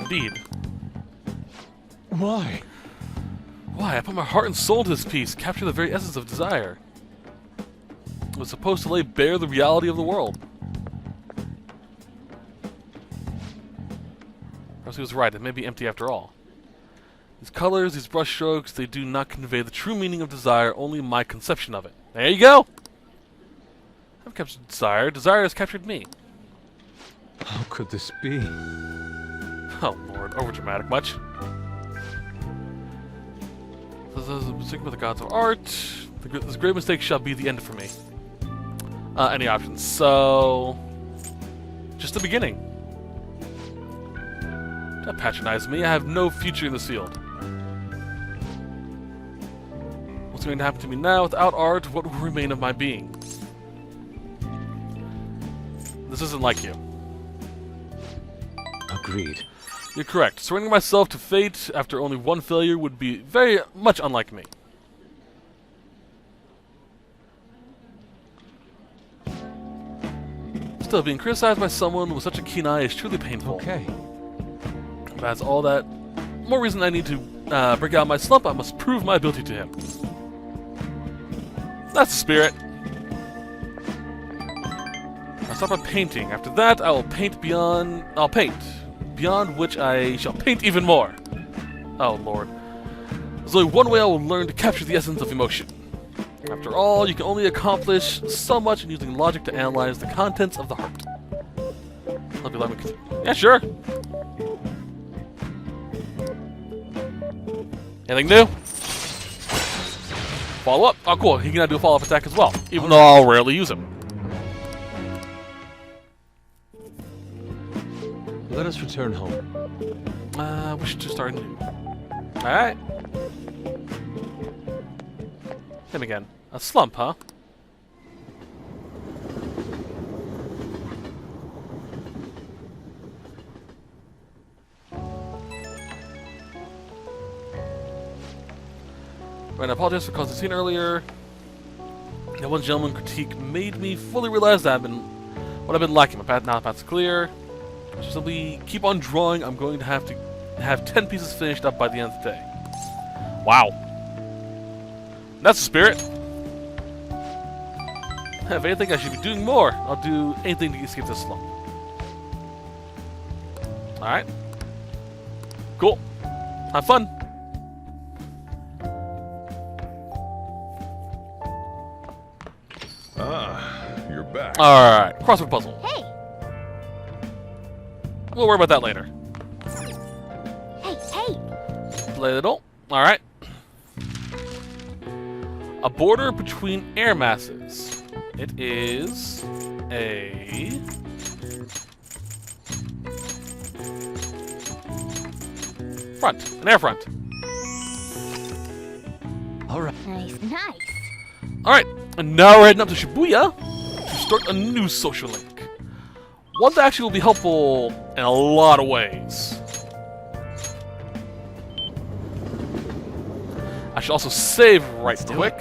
Indeed. Why? Why? I put my heart and soul into this piece, capture the very essence of desire. It was supposed to lay bare the reality of the world. Perhaps he was right, it may be empty after all. These colors, these brush strokes, they do not convey the true meaning of desire, only my conception of it. There you go! I've captured desire, desire has captured me. How could this be? Oh lord, overdramatic much. This is a mistake with the gods of art. This great mistake shall be the end for me. Any options? So, just the beginning. Don't patronize me. I have no future in this field. What's going to happen to me now? Without art, what will remain of my being? This isn't like you. Agreed. You're correct. Surrendering myself to fate after only one failure would be very much unlike me. Still, being criticized by someone with such a keen eye is truly painful. Okay. That's all that more reason I need to break out of my slump. I must prove my ability to him. That's the spirit. I'll start by painting. After that, I will paint beyond... I'll paint. Beyond which I shall paint even more. Oh, Lord. There's only one way I will learn to capture the essence of emotion. After all, you can only accomplish so much in using logic to analyze the contents of the heart. Let me continue. Yeah, sure. Anything new? Follow up? Oh, cool. He can now do a follow-up attack as well, even though I'll rarely use him. Let us return home. Wish to start new. Alright. Him again. A slump, huh? Right, I apologize for causing a scene earlier. That one gentleman critique made me fully realize that what I've been lacking. Now the path's clear. Just simply keep on drawing. I'm going to have 10 pieces finished up by the end of the day. Wow. That's the spirit. If anything, I should be doing more. I'll do anything to escape this slump. Alright. Cool. Have fun. You're back. Alright. Crossword puzzle. Hey! We'll worry about that later. Hey! Little. Alright. A border between air masses. It is a front. An air front. Alright. Nice. Alright. And now we're heading up to Shibuya to start a new social link. One that actually will be helpful in a lot of ways. I should also save right quick.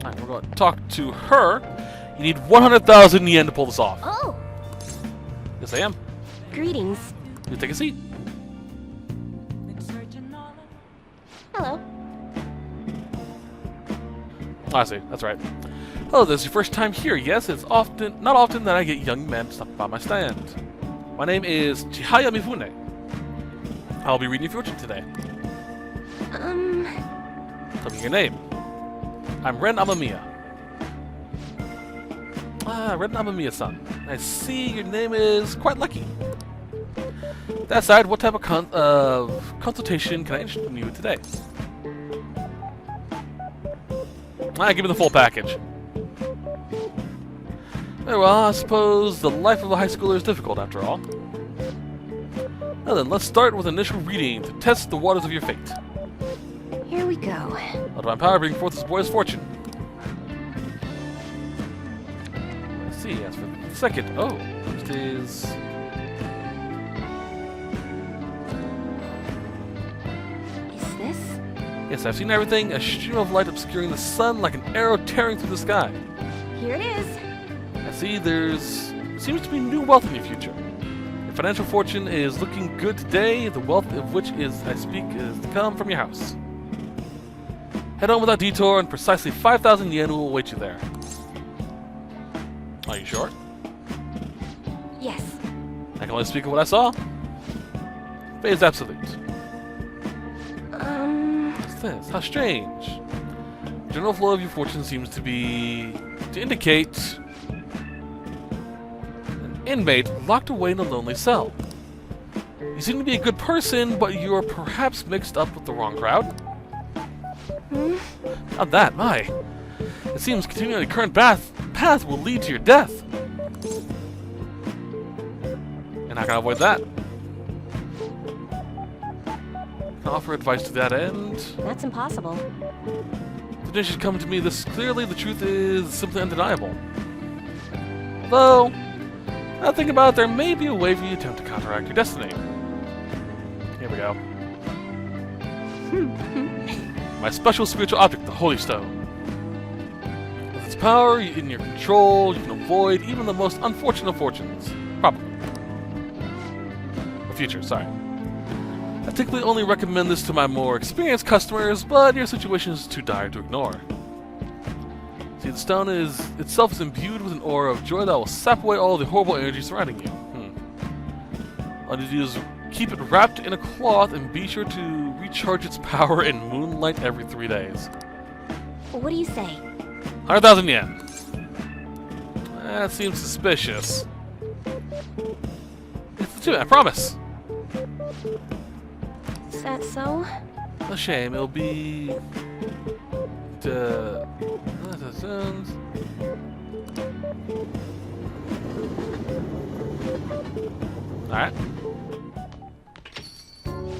Alright, we're going to talk to her. You need 100,000 yen to pull this off. Oh! Yes, I am. Greetings. You take a seat. Hello. Oh, I see. That's right. Hello, this is your first time here. Yes, it's not often that I get young men to stop by my stand. My name is Chihaya Mifune. I'll be reading your fortune today. Tell me your name. I'm Ren Amamiya. Ah, Ren Amamiya-san. I see your name is quite lucky. That aside, what type of consultation can I interest in you today? Give me the full package. Very well, I suppose the life of a high schooler is difficult after all. Now then, let's start with an initial reading to test the waters of your fate. Here we go. Let divine power bring forth this boy's fortune. Let's see, as for the second. Oh, first is... Is this? Yes, I've seen everything, a stream of light obscuring the sun like an arrow tearing through the sky. Here it is. I see seems to be new wealth in your future. Your financial fortune is looking good today, the wealth of which I speak is to come from your house. Head home without detour, and precisely 5,000 yen will await you there. Are you sure? Yes. I can only speak of what I saw. Fate is absolute. What's this? How strange. The general flow of your fortune seems to indicate an inmate locked away in a lonely cell. You seem to be a good person, but you are perhaps mixed up with the wrong crowd. Not that, my. It seems continuing the current path will lead to your death. And how can I avoid that? Can I offer advice to that end? That's impossible. Today should come to me this clearly. The truth is simply undeniable. Though, now think about it, there may be a way for you to attempt to counteract your destiny. Here we go. My special spiritual object, the Holy Stone. With its power in your control, you can avoid even the most unfortunate of fortunes. Probably. Or future, sorry. I typically only recommend this to my more experienced customers, but your situation is too dire to ignore. See, the stone itself is imbued with an aura of joy that will sap away all the horrible energy surrounding you. All you do is keep it wrapped in a cloth and be sure to recharge its power in moonlight every 3 days. What do you say? 100,000 yen. That seems suspicious. It's legitimate, I promise. Is that so? A shame, it'll be... Alright.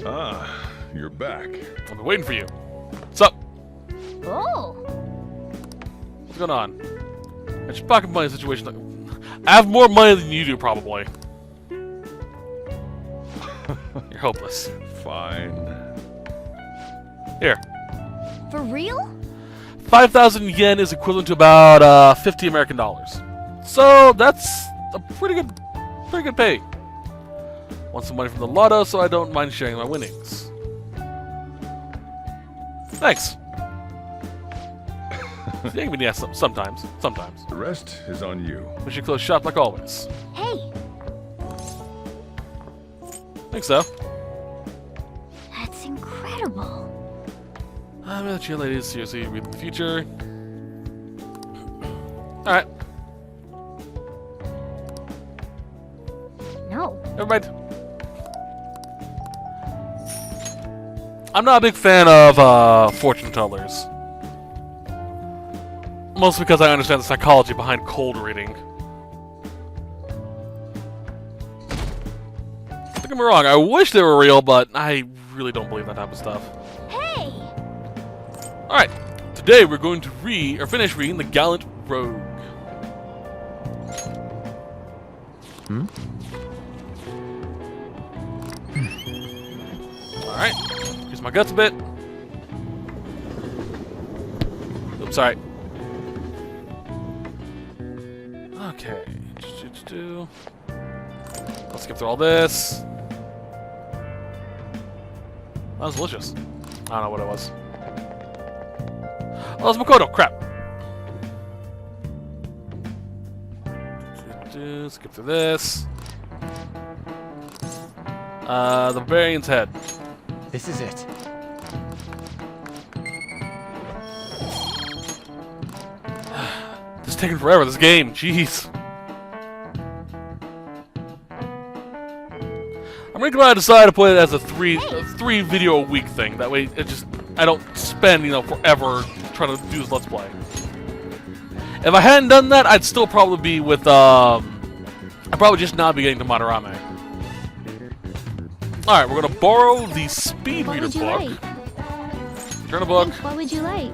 Ah, you're back. I've been waiting for you. What's up? Oh. What's going on? It's your pocket money situation. I have more money than you do, probably. You're hopeless. Fine. Here. For real? 5,000 yen is equivalent to about 50 American dollars. So that's a pretty good pay. Want some money from the lotto, so I don't mind sharing my winnings. Thanks. You can be yes sometimes. Sometimes. The rest is on you. We should close shop like always. Hey. Think so. That's incredible. I'm gonna let you ladies seriously read the future. Alright. No. Never mind. I'm not a big fan of fortune tellers. Mostly because I understand the psychology behind cold reading. Don't get me wrong, I wish they were real, but I really don't believe that type of stuff. Hey. Alright, today we're going to finish reading The Gallant Rogue. Alright, here's my guts a bit. Oops, sorry. Okay, let's skip through all this. That was delicious. I don't know what it was. Oh, it's Makoto. Crap. Skip through this. The Barbarian's head. This is it. This is taking forever, this game. Jeez. I'm really glad I decided to put it as a three video a week thing. That way, I don't spend, forever trying to do this Let's Play. If I hadn't done that, I'd still probably be with, I'd probably just not be getting to Madarame. Alright, we're gonna borrow the Speed Reader book. Turn a book. What would you like?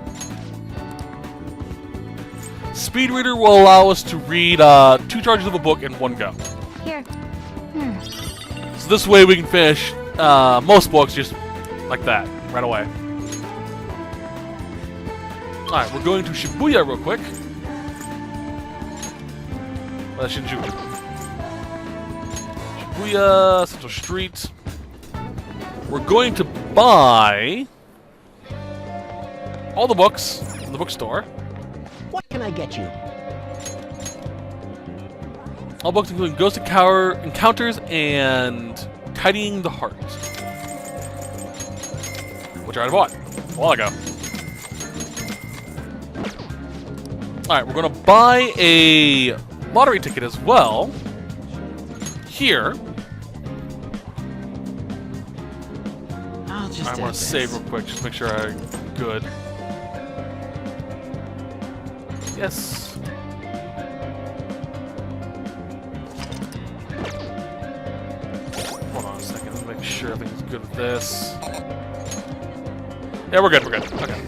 Speed Reader will allow us to read 2 charges of a book in one go. Here. So this way we can finish most books just like that, right away. Alright, we're going to Shibuya real quick. Shinjuku. Shibuya, Central Street. We're going to buy all the books in the bookstore. What can I get you? All books including Ghost Encounters and Tidying the Heart. Which I already bought a while ago. Alright, we're going to buy a lottery ticket as well. Here. I'll just I want to save real quick, just to make sure I'm good. Yes. Hold on a second, let me make sure everything's good with this. Yeah, we're good, we're good. Okay.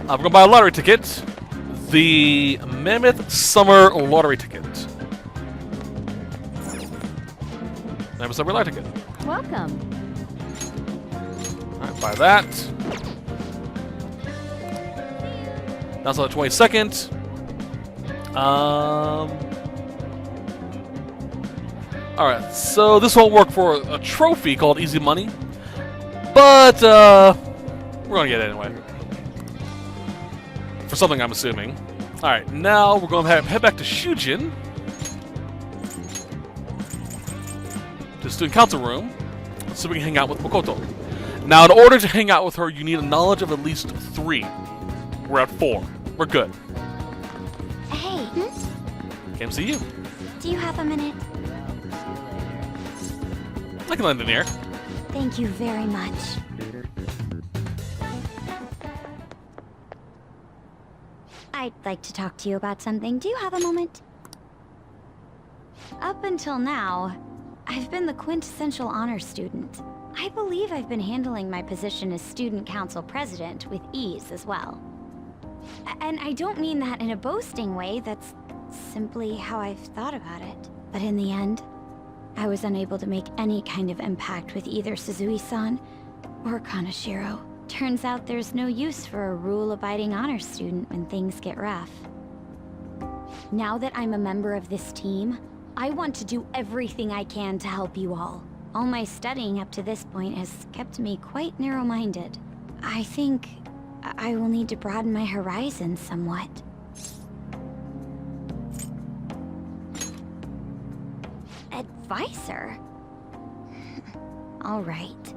We're gonna buy a lottery ticket. The Mammoth Summer Lottery Ticket. Mammoth Summer Lottery Ticket. Welcome. Alright, buy that. That's on the 22nd. Alright, so this won't work for a trophy called Easy Money. But, we're gonna get it anyway. For something, I'm assuming. Alright, now we're going to head back to Shujin. To the student council room. So we can hang out with Makoto. Now, in order to hang out with her, you need a knowledge of at least 3. We're at 4. We're good. Hey, Came to see you. do you have a minute? I can lend an ear. Thank you very much. I'd like to talk to you about something. Do you have a moment? Up until now, I've been the quintessential honor student. I believe I've been handling my position as student council president with ease as well. And I don't mean that in a boasting way, that's simply how I've thought about it. But in the end, I was unable to make any kind of impact with either Suzui-san or Kanashiro. Turns out there's no use for a rule-abiding honor student when things get rough. Now that I'm a member of this team, I want to do everything I can to help you all. All my studying up to this point has kept me quite narrow-minded. I think I will need to broaden my horizons somewhat. Advisor? All right.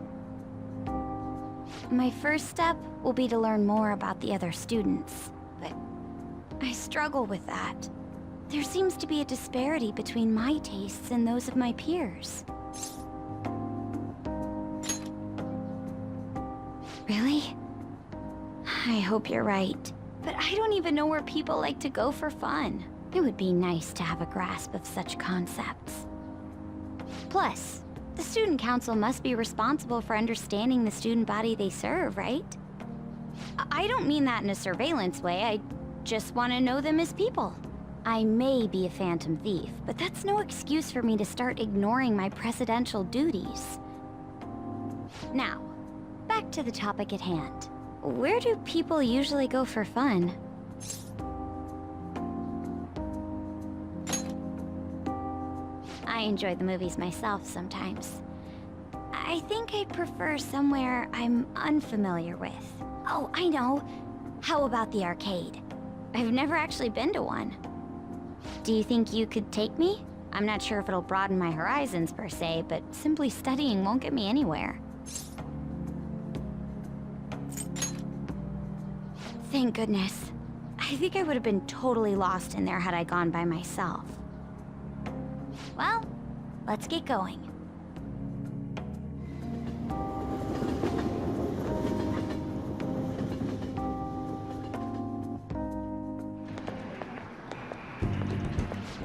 My first step will be to learn more about the other students, but I struggle with that. There seems to be a disparity between my tastes and those of my peers. Really? I hope you're right. But I don't even know where people like to go for fun. It would be nice to have a grasp of such concepts. Plus, the student council must be responsible for understanding the student body they serve, right? I don't mean that in a surveillance way, I just want to know them as people. I may be a phantom thief, but that's no excuse for me to start ignoring my presidential duties. Now, back to the topic at hand. Where do people usually go for fun? I enjoy the movies myself sometimes. I think I'd prefer somewhere I'm unfamiliar with. Oh, I know. How about the arcade? I've never actually been to one. Do you think you could take me? I'm not sure if it'll broaden my horizons per se, but simply studying won't get me anywhere. Thank goodness. I think I would have been totally lost in there had I gone by myself. Well, let's get going.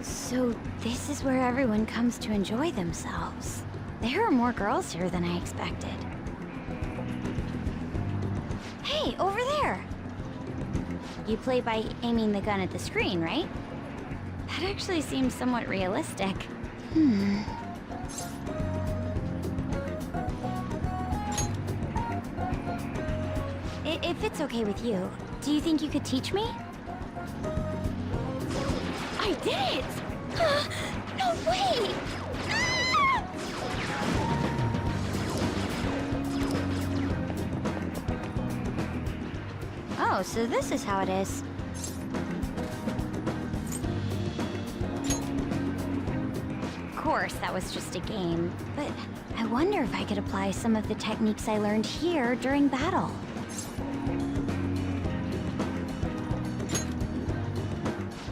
So this is where everyone comes to enjoy themselves. There are more girls here than I expected. Hey, over there! You play by aiming the gun at the screen, right? That actually seems somewhat realistic. If it's okay with you, do you think you could teach me? I did it! No way! Ah! Oh, so this is how it is. Of course, that was just a game, but I wonder if I could apply some of the techniques I learned here during battle.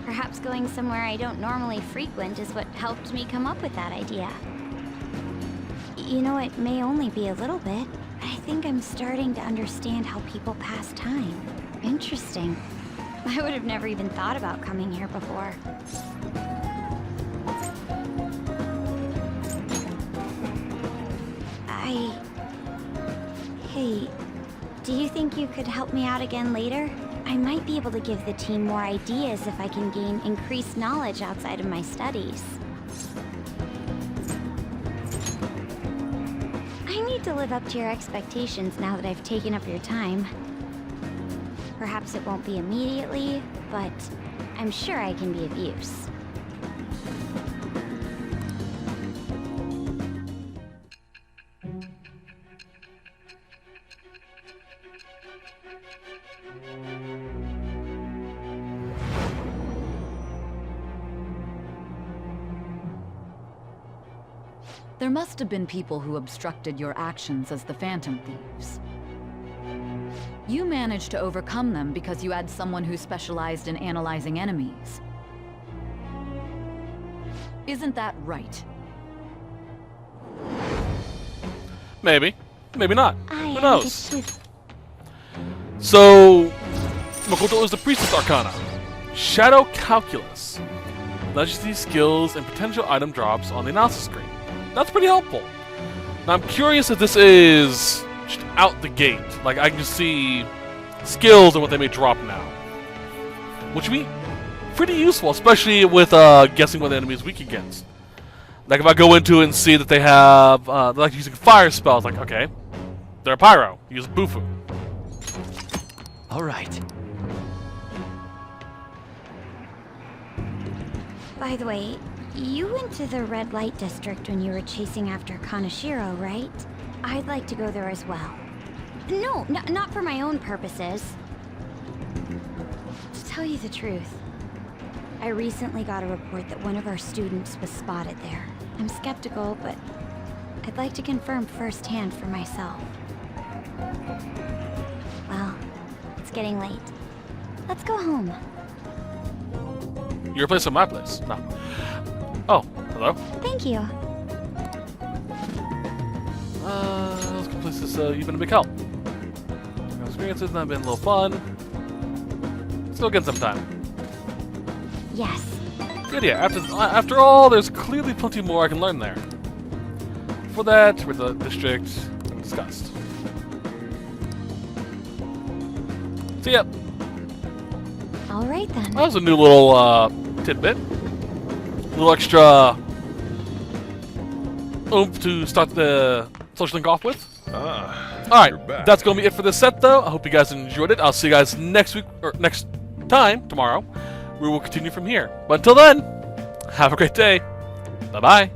Perhaps going somewhere I don't normally frequent is what helped me come up with that idea. You know, it may only be a little bit, but I think I'm starting to understand how people pass time. Interesting. I would have never even thought about coming here before. Hey, do you think you could help me out again later? I might be able to give the team more ideas if I can gain increased knowledge outside of my studies. I need to live up to your expectations now that I've taken up your time. Perhaps it won't be immediately, but I'm sure I can be of use. There must have been people who obstructed your actions as the Phantom Thieves. You managed to overcome them because you had someone who specialized in analyzing enemies. Isn't that right? Maybe. Maybe not. I Who knows? understood. So, Makoto is the Priestess Arcana. Shadow Calculus. Legacy skills and potential item drops on the analysis screen. That's pretty helpful. Now I'm curious if this is just out the gate. Like I can just see skills and what they may drop now. Which would be pretty useful, especially with guessing what the enemy is weak against. Like if I go into it and see that they have, they're like using fire spells, like okay, they're a pyro, use Bufu. All right. By the way, you went to the red light district when you were chasing after Kanashiro, right? I'd like to go there as well. No, not for my own purposes. To tell you the truth, I recently got a report that one of our students was spotted there. I'm skeptical, but I'd like to confirm firsthand for myself. Well, it's getting late. Let's go home. Your place or my place? No. Oh, hello. Thank you. Let's go place this, you've been a big help. Experiences, and I've been a little fun. Still get some time. Yes. Good, yeah. After all, there's clearly plenty more I can learn there. For that, with the district discussed. See ya. All right then. That was a new little tidbit. A little extra oomph to start the social link off with. Alright, you're back. that's going to be it for this set, though. I hope you guys enjoyed it. I'll see you guys next week, or next time, tomorrow. We will continue from here. But until then, have a great day. Bye-bye.